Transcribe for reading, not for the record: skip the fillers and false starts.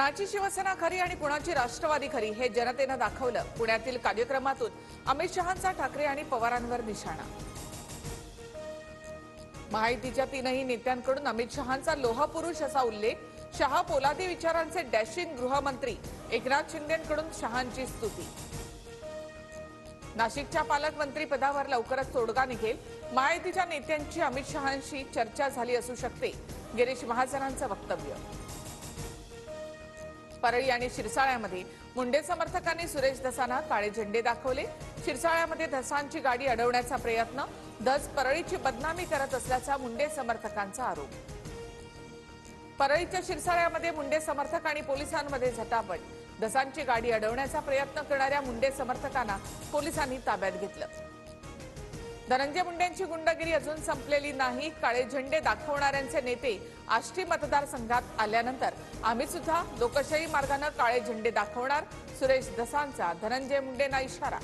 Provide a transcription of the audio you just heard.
कुणाची शिवसेना खरी आणि कुणाची राष्ट्रवादी खरी हे जनतेनं दाखवलं। पुण्यातील कार्यक्रमातून अमित शहांचा ठाकरे आणि पवारांवर निशाणा। महायुतीच्या तीनही नेत्यांकडून अमित शहांचा लोहपुरुष असा उल्लेख। शहा पोलादी विचारांचे डॅशिंग गृहमंत्री। एकनाथ शिंदेंकडून शहांची स्तुती। नाशिकच्या पालकमंत्री पदावर लवकरच तोडगा निघेल। महायुतीच्या नेत्यांची अमित शहांशी चर्चा झाली असू शकते। गिरीश महाजनांचं वक्तव्य। परळी आणि शिरसाळ्यामध्ये मुंडे समर्थकांनी सुरेश धसांना काळे झेंडे दाखवले। शिरसाळ्यामध्ये धसांची गाडी अडवण्याचा प्रयत्न। धस परळीची बदनामी करत असल्याचा मुंडे समर्थकांचा आरोप। परळीच्या शिरसाळ्यामध्ये मुंडे समर्थक आणि पोलिसांमध्ये झटापट। धसांची गाडी अडवण्याचा प्रयत्न करणाऱ्या मुंडे समर्थकांना पोलिसांनी ताब्यात घेतलं। धनंजय मुंडेंची गुंडगिरी अजून संपलेली नाही। काळे झेंडे दाखवणाऱ्यांचे नेते आष्टी मतदारसंघात आल्यानंतर आम्ही सुद्धा लोकशाही मार्गाने काळे झेंडे दाखवणार। सुरेश धसांचा धनंजय मुंडेंना इशारा।